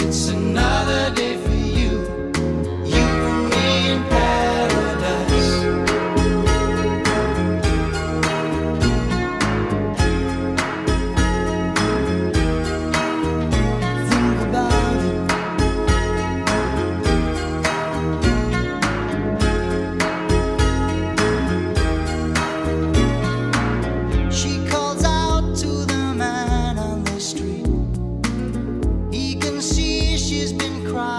it's another day for you. You and me in paradise. Think about it. She calls out to the man on the street. He can see she's been crying.